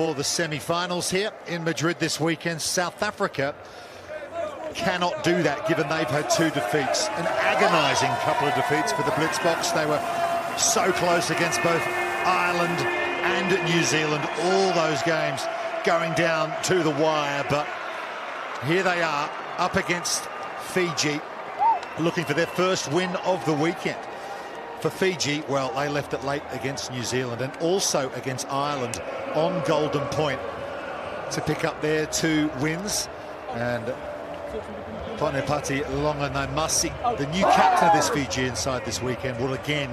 For the semi-finals here in Madrid this weekend, South Africa cannot do that given they've had 2 defeats. An agonising couple of defeats for the Blitzboks. They were so close against both Ireland and New Zealand. All those games going down to the wire, but here they are up against Fiji, looking for their first win of the weekend. For Fiji, well, they left it late against New Zealand and also against Ireland on Golden Point to pick up their 2 wins. And Ponepati Longanamasi, the new captain of this Fijian side this weekend, will again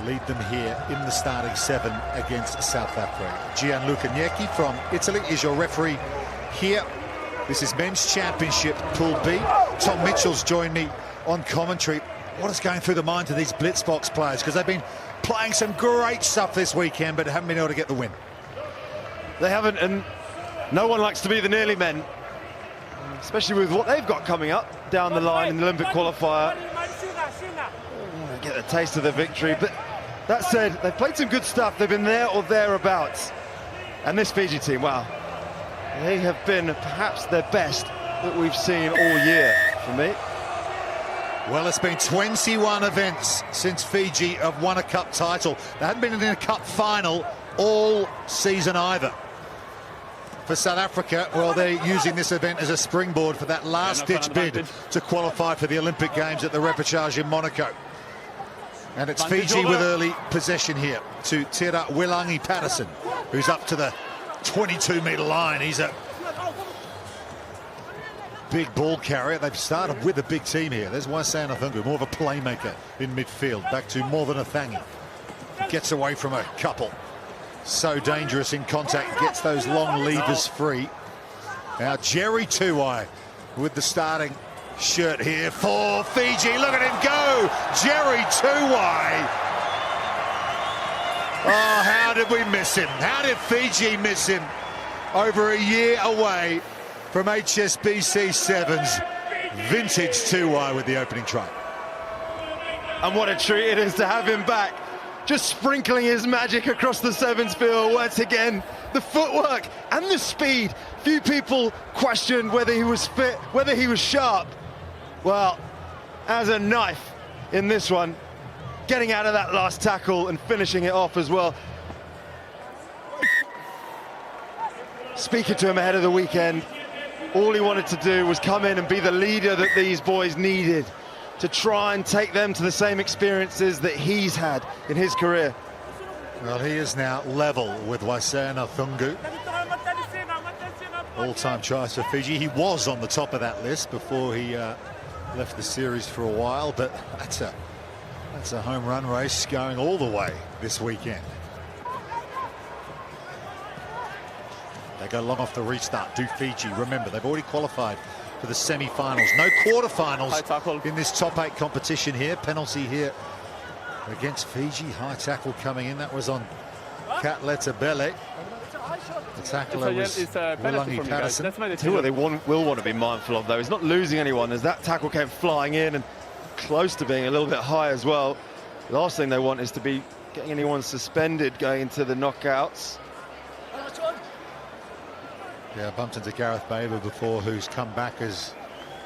lead them here in the starting 7 against South Africa. Gianluca Gnecchi from Italy is your referee here. This is Men's Championship Pool B. Tom Mitchell's joined me on commentary. What is going through the minds of these Blitzboks players? Because they've been playing some great stuff this weekend, but haven't been able to get the win. They haven't, and no one likes to be the nearly men, especially with what they've got coming up down the line in the Olympic qualifier. Get a taste of the victory, but that said, they've played some good stuff. They've been there or thereabouts. And this Fiji team, wow, they have been perhaps their best that we've seen all year for me. Well, it's been 21 events since Fiji have won a cup title. They haven't been in a cup final all season either. For South Africa, well, they're using this event as a springboard for that last-ditch bid to qualify for the Olympic Games at the repechage in Monaco. And it's Fiji with early possession here to Tira Wilangi Patterson, who's up to the 22-metre line. He's a big ball carrier. They've started with a big team here. There's Waisana Thungu, more of a playmaker in midfield. Back to more than a Thangi. Gets away from a couple. So dangerous in contact, gets those long levers free. Now Jerry Tuwai with the starting shirt here for Fiji. Look at him go! Jerry Tuwai. Oh, how did we miss him? How did Fiji miss him? Over a year away from HSBC Sevens. Vintage Tuwai with the opening try. And what a treat it is to have him back. Just sprinkling his magic across the Sevens field once again. The footwork and the speed. Few people questioned whether he was fit, whether he was sharp. Well, as a knife in this one, getting out of that last tackle and finishing it off as well. Speaking to him ahead of the weekend, all he wanted to do was come in and be the leader that these boys needed to try and take them to the same experiences that he's had in his career. Well, he is now level with Waisana Thungu. All-time tries for Fiji. He was on the top of that list before he left the series for a while, but that's a home run race going all the way this weekend. They go long off the restart. Do Fiji. Remember, they've already qualified for the semi-finals. No quarter-finals in this top 8 competition here. Penalty here against Fiji. High tackle coming in. That was on Katleta Bele. The tackler was Wilangi Patterson. What they will want to be mindful of, though, is not losing anyone, as that tackle came flying in and close to being a little bit high as well. The last thing they want is to be getting anyone suspended going into the knockouts. Yeah, I bumped into Gareth Baber before, who's come back as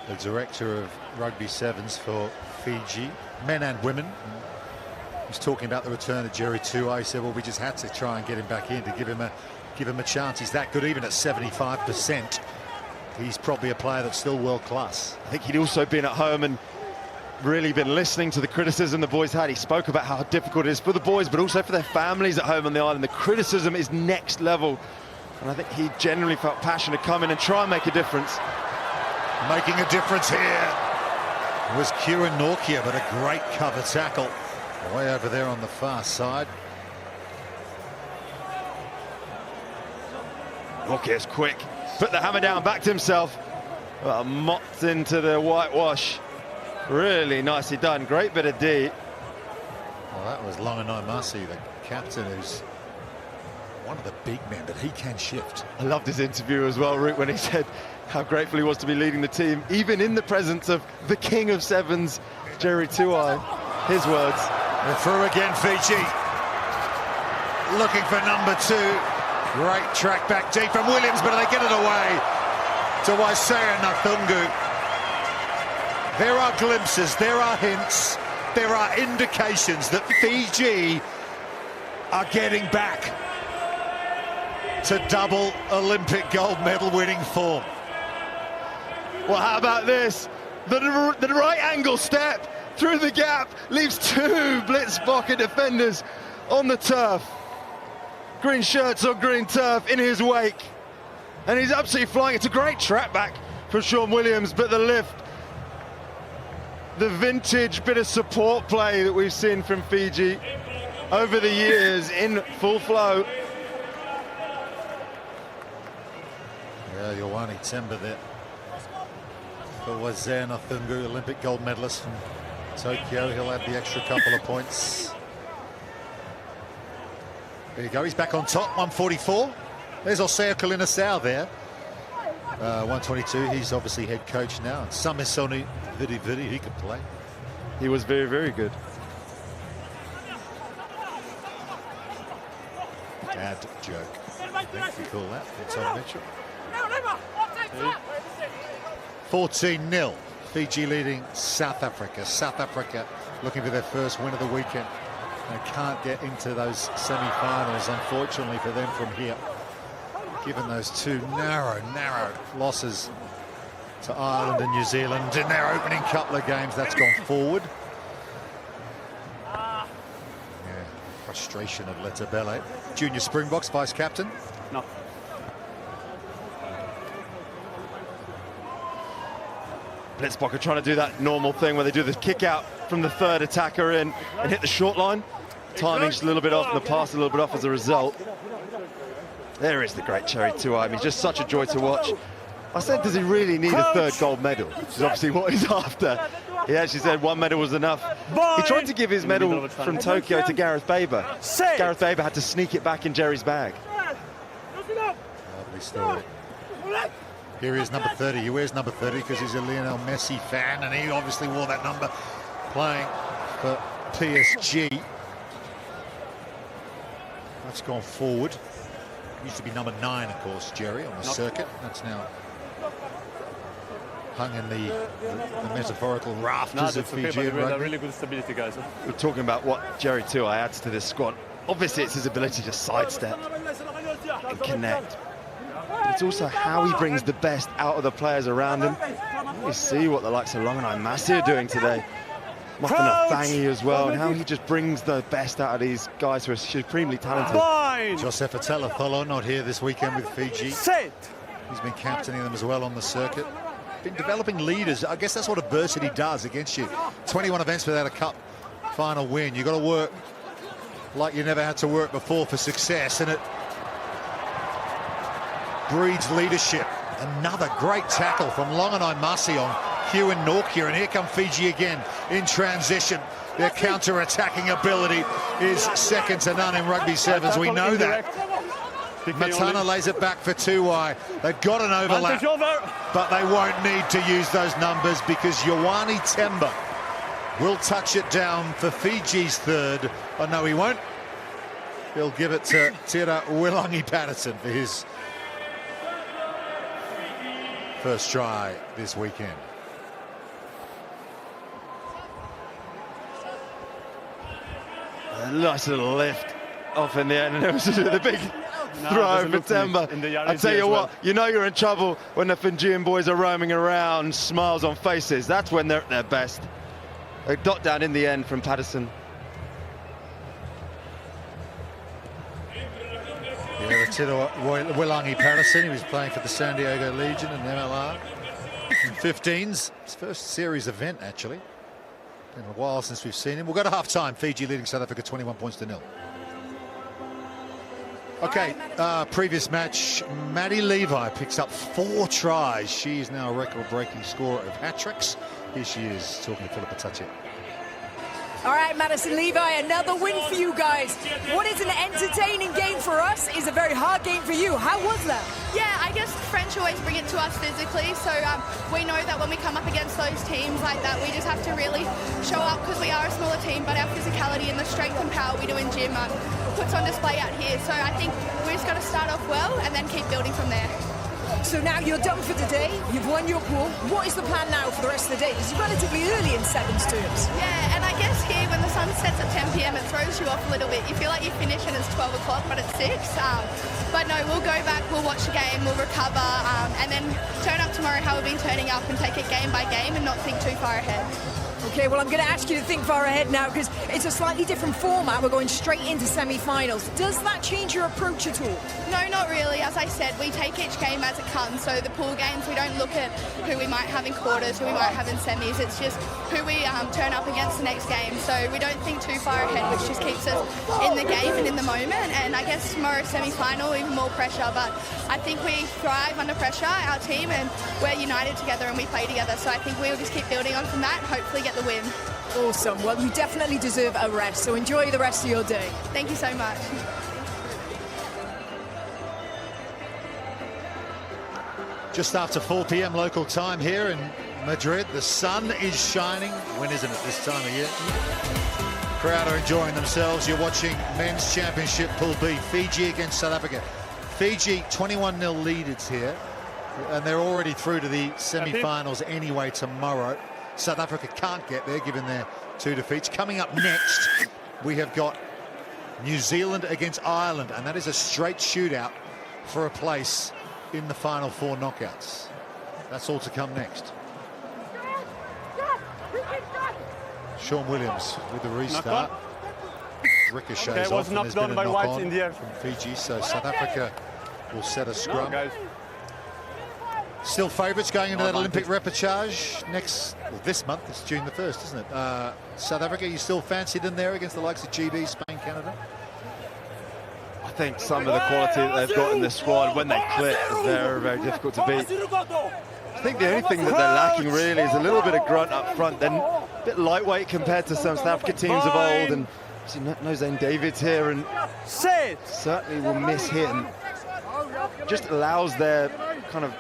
the director of Rugby Sevens for Fiji, men and women. He was talking about the return of Jerry Tuwai. He said, well, we just had to try and get him back in to give him a chance. He's that good, even at 75%. He's probably a player that's still world class. I think he'd also been at home and really been listening to the criticism the boys had. He spoke about how difficult it is for the boys, but also for their families at home on the island. The criticism is next level. And I think he generally felt passion to come in and try and make a difference. Making a difference here was Kieran Norkia, but a great cover tackle way over there on the far side. Norkia's quick, put the hammer down, back to himself. Well, mopped into the whitewash. Really nicely done, great bit of D. Well, that was Longanamasi, the captain, who's one of the big men, but he can shift. I loved his interview as well, Rick, when he said how grateful he was to be leading the team, even in the presence of the king of sevens, Jerry Tuwai. His words. They're through again, Fiji. Looking for number 2. Great track back deep from Williams, but they get it away to Waisea Nathungu. There are glimpses, there are hints, there are indications that Fiji are getting back to double Olympic gold medal winning form. Well, how about this? The right angle step through the gap leaves two Blitzbokke defenders on the turf. Green shirts on green turf in his wake. And he's absolutely flying. It's a great track back from Sean Williams, but the lift, the vintage bit of support play that we've seen from Fiji over the years in full flow. Yeah, Ioane Temba there. For Waisea Nathungu, Olympic gold medalist from Tokyo. He'll add the extra couple of points. There you go, he's back on top, 144. There's Osea Kalinasau there. 122, he's obviously head coach now. And Samisoni Vidi, he could play. He was very, very good. Dad joke, I think we call that. It's on Mitchell. 14-0, Fiji leading South Africa. South Africa looking for their first win of the weekend. They can't get into those semi-finals, unfortunately for them, from here, given those two narrow losses to Ireland and New Zealand in their opening couple of games. That's gone forward. Yeah, frustration of Letabele. Junior Springboks vice-captain. No. Blitzbokke trying to do that normal thing where they do the kick out from the third attacker in and hit the short line. Timing just a little bit off and the pass a little bit off as a result. There is the great Cherry Tuai. He's just such a joy to watch. I said, does he really need a third gold medal? Which is obviously what he's after. He actually said one medal was enough. He tried to give his medal from Tokyo to Gareth Baber. Gareth Baber had to sneak it back in Jerry's bag. Lovely story. Here he is, number 30. He wears number 30 because he's a Lionel Messi fan, and he obviously wore that number playing for PSG. That's gone forward. Used to be number 9, of course, Jerry, on the circuit. That's now hung in the metaphorical rafters of Fiji. Okay, but really good stability, guys. We're talking about what Jerry Tuai adds to this squad. Obviously, it's his ability to sidestep and connect. But it's also how he brings the best out of the players around him. You see what the likes of Longanai Massey are doing today. Mafana Thangi as well, and how he just brings the best out of these guys who are supremely talented. Joseph Atela-Tholo not here this weekend with Fiji. He's been captaining them as well on the circuit. Been developing leaders. I guess that's what adversity does against you. 21 events without a cup final win. You've got to work like you never had to work before for success, and it breeds leadership. Another great tackle from Longanai Massey on Hugh and Norkia, and here come Fiji again in transition. Their counter-attacking ability is second to none in rugby sevens. We know that. Matana lays it back for Tuai. They've got an overlap, but they won't need to use those numbers because Ioane Temba will touch it down for Fiji's third. Oh, no, he won't. He'll give it to Tira Wilangi-Patterson for his first try this weekend. A nice little lift off in the end, and it was the big throw for Temba. I tell you what, you know you're in trouble when the Fijian boys are roaming around, smiles on faces. That's when they're at their best. A dot down in the end from Patterson. Yeah, the Tira Wilangi-Patterson. He was playing for the San Diego Legion in MLR in 15s. His first series event, actually. Been a while since we've seen him. We'll go to half-time. Fiji leading South Africa 21 points to 0. Okay, previous match, Maddie Levi picks up 4 tries. She is now a record-breaking scorer of hat-tricks. Here she is talking to Philippa Tatia. All right, Madison Levi, another win for you guys. What is an entertaining game for us is a very hard game for you. How was that? Yeah, I guess French always bring it to us physically, so we know that when we come up against those teams like that, we just have to really show up because we are a smaller team, but our physicality and the strength and power we do in gym puts on display out here. So I think we just got to start off well and then keep building from there. So now you're done for today. You've won your pool. What is the plan now for the rest of the day? It's relatively early in sevens terms. Yeah, and I guess here when the sun sets at 10 p.m. it throws you off a little bit. You feel like you finish and it's 12 o'clock, but it's 6. But no, we'll go back, we'll watch the game, we'll recover, and then turn up tomorrow how we've been turning up and take it game by game and not think too far ahead. Okay, well, I'm going to ask you to think far ahead now because it's a slightly different format. We're going straight into semi-finals. Does that change your approach at all? No, not really. As I said, we take each game as it comes. So the pool games, we don't look at who we might have in quarters, who we might have in semis. It's just who we turn up against the next game. So we don't think too far ahead, which just keeps us in the game and in the moment. And I guess tomorrow's semi-final, even more pressure. But I think we thrive under pressure, our team, and we're united together and we play together. So I think we'll just keep building on from that and hopefully get the win. Awesome. Well, you definitely deserve a rest, so enjoy the rest of your day. Thank you so much. Just after 4 p.m. local time here in Madrid. The sun is shining. When isn't it this time of year? Crowd are enjoying themselves. You're watching Men's Championship Pool B. Fiji against South Africa. Fiji 21-0 leaders here, and they're already through to the semi-finals anyway tomorrow. South Africa can't get there given their 2 defeats. Coming up next, we have got New Zealand against Ireland, and that is a straight shootout for a place in the final 4 knockouts. That's all to come next. Sean Williams with the restart. Ricochets off, and there's been a knock-on from Fiji, so South Africa will set a scrum. Still favourites going into that Olympic repechage this month. It's June the 1st, isn't it? South Africa, you still fancy them there against the likes of GB, Spain, Canada? I think some of the quality that they've got in this squad, when they click, is very, very difficult to beat. I think the only thing that they're lacking really is a little bit of grunt up front. They're a bit lightweight compared to some South African teams of old, and see no Zane Davids here, and certainly will miss hit, and just allows their kind of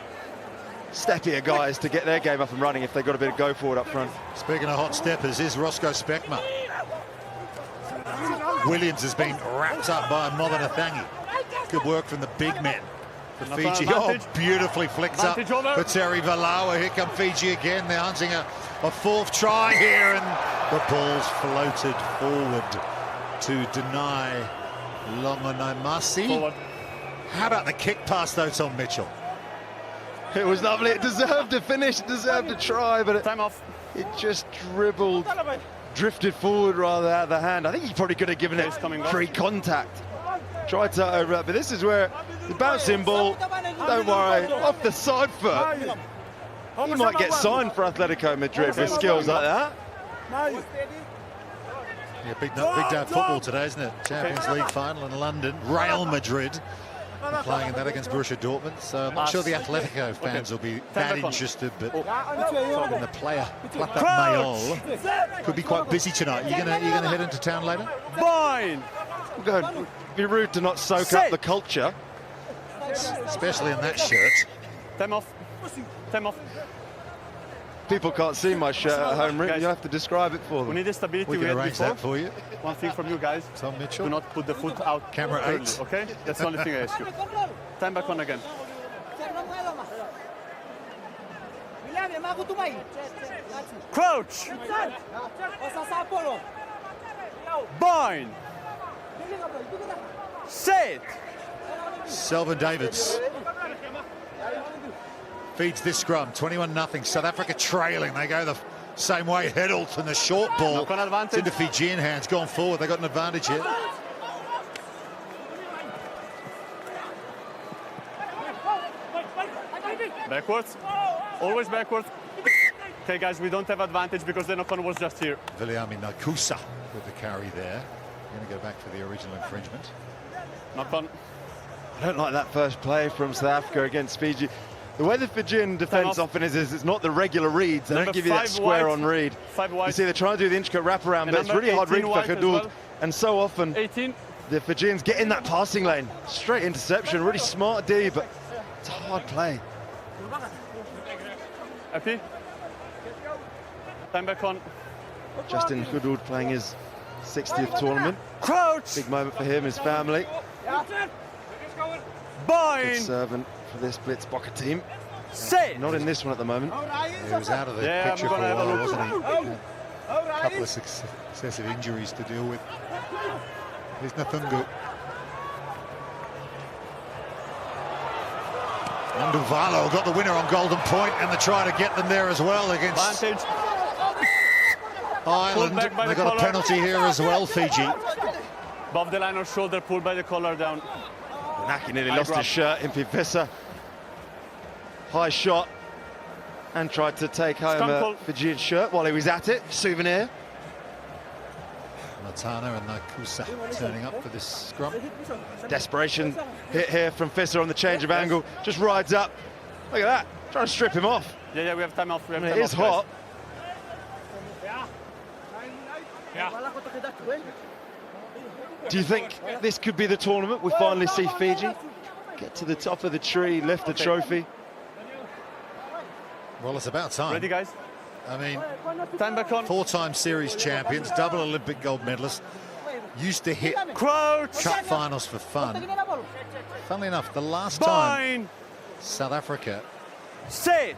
steppier guys to get their game up and running if they've got a bit of go forward up front. Speaking of hot steppers, is Roscoe Speckma. Williams has been wrapped up by Molinathangi. Good work from the big men for Fiji. Oh, beautifully flicked up for Terry Valawa. Here come Fiji again. They're hunting a 4th try here, and the ball's floated forward to deny Longonaimasi. How about the kick pass though, Tom Mitchell? It was lovely. It deserved to finish, it deserved to try, but it just drifted forward rather out of the hand. I think he probably could have given it free contact. Tried to overlap, but this is where the bouncing ball, don't worry, off the side foot. He might get signed for Atletico Madrid with skills like that. Yeah, big day of football today, isn't it? Champions League final in London. Real Madrid playing in that against Borussia Dortmund. So I'm not sure the Atletico fans will be that interested, but in the player, Plata Mayol, could be quite busy tonight. You gonna head into town later? Fine. It'd be rude to not soak up the culture, especially in that shirt. Time off. People can't see my shirt at home, Rick. You have to describe it for them. We need the stability we can arrange that for you. One thing from you guys. Tom Mitchell. Do not put the foot out. Camera early, 8. Okay? That's the only thing I ask you. Time back on again. Crouch. Bind. Set. Selvin Davids feeds this scrum. 21-0. South Africa trailing. They go the same way. Hedelt, and the short ball. It's into Fijian hands. Going forward. They got an advantage here. Backwards. Always backwards. Okay, guys, we don't have advantage because the knock-on was just here. Viliami Nakusa with the carry there. Going to go back for the original infringement. Knock-on. I don't like that first play from South Africa against Fiji. The way the Fijian defence often is it's not the regular reads. They don't give you that square-on read. 5 wide. You see, they're trying to do the intricate wraparound, but it's really hard read for Khadud. And so often, 18. the Fijians get in that passing lane. Straight interception, really smart D, but it's a hard play. Happy? Time back on. Justin Khadud playing his 60th tournament. Crouch! Big moment for him, his family. Bind! Good servant for this Blitzbokker team. Sit! Not in this one at the moment. He was out of the picture for a while, wasn't he? A couple of successive injuries to deal with. Here's Nathungu. Nduvalo got the winner on Golden Point, and they try to get them there as well against Advantage. Ireland. They got a penalty here as well, Fiji. Above the line or shoulder, pulled by the collar down. Naki nearly lost his shirt. Impivisa. High shot. And tried to take home a Fijian shirt while he was at it. Souvenir. Matana and Nakusa turning up for this scrum. Desperation hit here from Fisser on the change of angle. Just rides up. Look at that. Trying to strip him off. Yeah, we have time off. It is hot. Do you think this could be the tournament? We finally see Fiji get to the top of the tree, lift the trophy. Well, it's about time. Ready, guys? I mean, Time back on. 4-time series champions, double Olympic gold medalists, used to hit Crouch! cup finals for fun. Funnily enough, the last time Bind! South Africa Sit!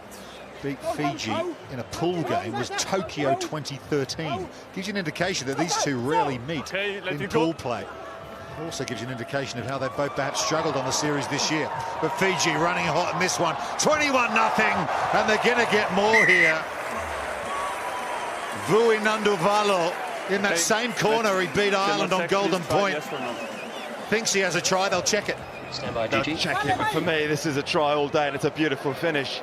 beat Fiji in a pool game was Tokyo 2013. Gives you an indication that these two rarely meet in pool play. Also gives you an indication of how they've both perhaps struggled on the series this year. But Fiji running hot in this one, 21-0, and they're going to get more here. Vui Nduvalo in that same corner, he beat Ireland on Golden Point. Yes or no? Thinks he has a try, they'll check it. Stand by, Don't GG. check it, but for me, this is a try all day, and it's a beautiful finish.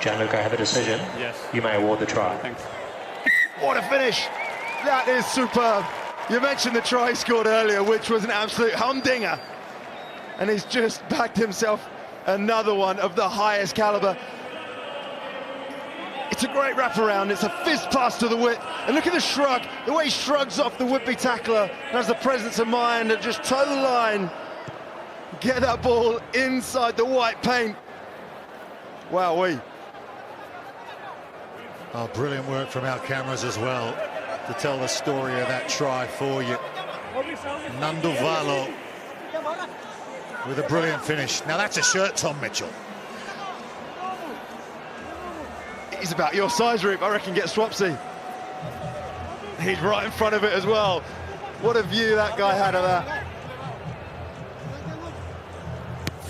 Gianluca, I have a decision. Yes. You may award the try. Thanks. What a finish! That is superb. You mentioned the try he scored earlier, which was an absolute humdinger. And he's just backed himself another one of the highest caliber. It's a great wraparound. It's a fist pass to the whip. And look at the shrug, the way he shrugs off the would-be tackler. Has the presence of mind to just toe the line. Get that ball inside the white paint. Wowee. Oh, brilliant work from our cameras as well to tell the story of that try for you. Nduvalo with a brilliant finish. Now that's a shirt, Tom Mitchell. He's about your size, Roop. I reckon get Swapsy. He's right in front of it as well. What a view that guy had of that.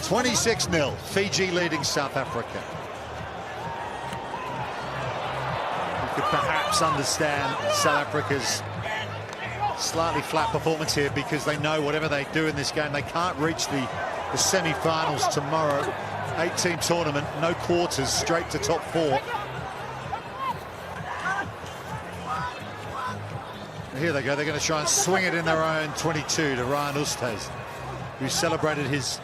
26-0, Fiji leading South Africa. You could perhaps understand South Africa's slightly flat performance here because they know whatever they do in this game, they can't reach the semi-finals tomorrow. 8-team tournament, no quarters, straight to top 4. Here they go, they're going to try and swing it in their own 22 to Ryan Oosthuizen, who celebrated his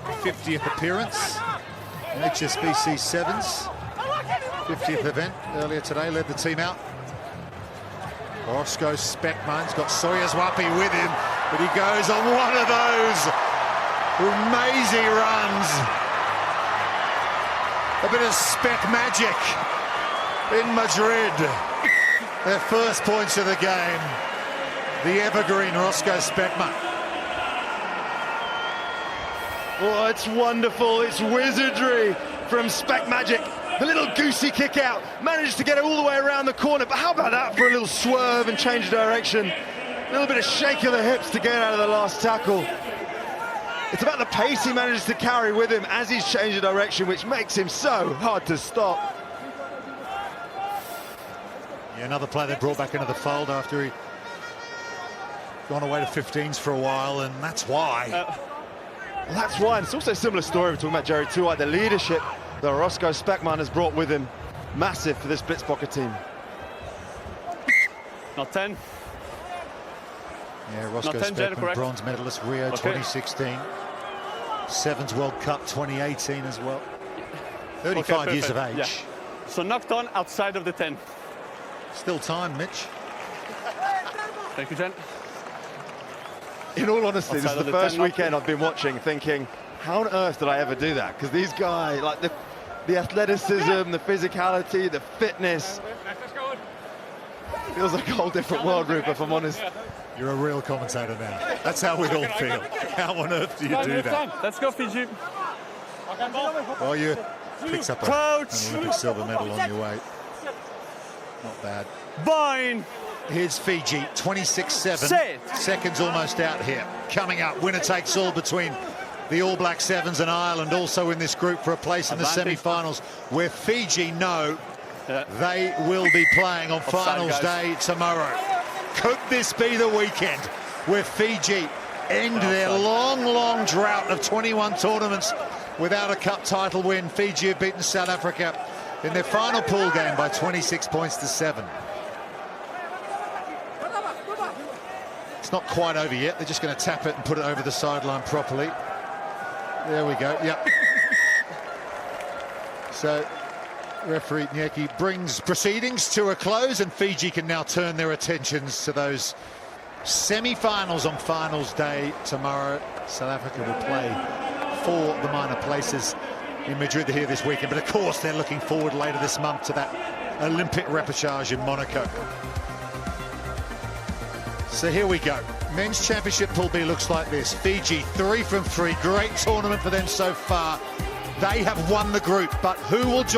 50th appearance in HSBC Sevens. 50th event earlier today, led the team out. Roscoe Speckman's got Soyaswapi with him, but he goes on one of those amazing runs. A bit of Speck magic in Madrid. Their first points of the game. The evergreen Roscoe Speckman. Oh, it's wonderful. It's wizardry from Speck Magic. The little goosey kick out. Managed to get it all the way around the corner. But how about that for a little swerve and change of direction? A little bit of shake of the hips to get out of the last tackle. It's about the pace he manages to carry with him as he's changed the direction, which makes him so hard to stop. Yeah, another player they brought back into the fold after he'd gone away to 15s for a while, and that's why. Well, that's why. And it's also a similar story. We're talking about Jerry Tuwai, the leadership that Roscoe Speckman has brought with him. massive for this Blitzbokker team. Not 10. Yeah, Roscoe Not 10, Jen, Speckman, correct? bronze medalist, Rio 2016. Sevens World Cup 2018 as well. 35 Okay, years of age. yeah. So knocked on outside of the 10. Still time, Mitch. Thank you, Jen. In all honesty, this Outside is of the the first 10 weekend I've been watching thinking, how on earth did I ever do that? Because these guys, like the athleticism, the physicality, the fitness, feels like a whole different world, Rupert, if I'm honest. You're a real commentator now. That's how we all feel. How on earth do you do that? Let's go, Fiji. Well, you picks up an Olympic silver medal on your way. Not bad. Bind. Here's Fiji, 26-7. Set. Seconds almost out here. Coming up, winner takes all between the All Black Sevens and Ireland, also in this group for a place in the semi-finals, where Fiji know they will be playing on finals day tomorrow. Could this be the weekend where Fiji end their long drought of 21 tournaments without a cup title win? Fiji have beaten South Africa in their final pool game by 26 points to 7. It's not quite over yet. They're just going to tap it and put it over the sideline properly. There we go. Yep. So referee Nyeki brings proceedings to a close, and Fiji can now turn their attentions to those semi-finals on finals day tomorrow. South Africa will play for the minor places in Madrid here this weekend, but of course they're looking forward later this month to that Olympic repechage in Monaco. So here we go. Men's Championship Pool B looks like this. Fiji 3 from 3. Great tournament for them so far. They have won the group, but who will join?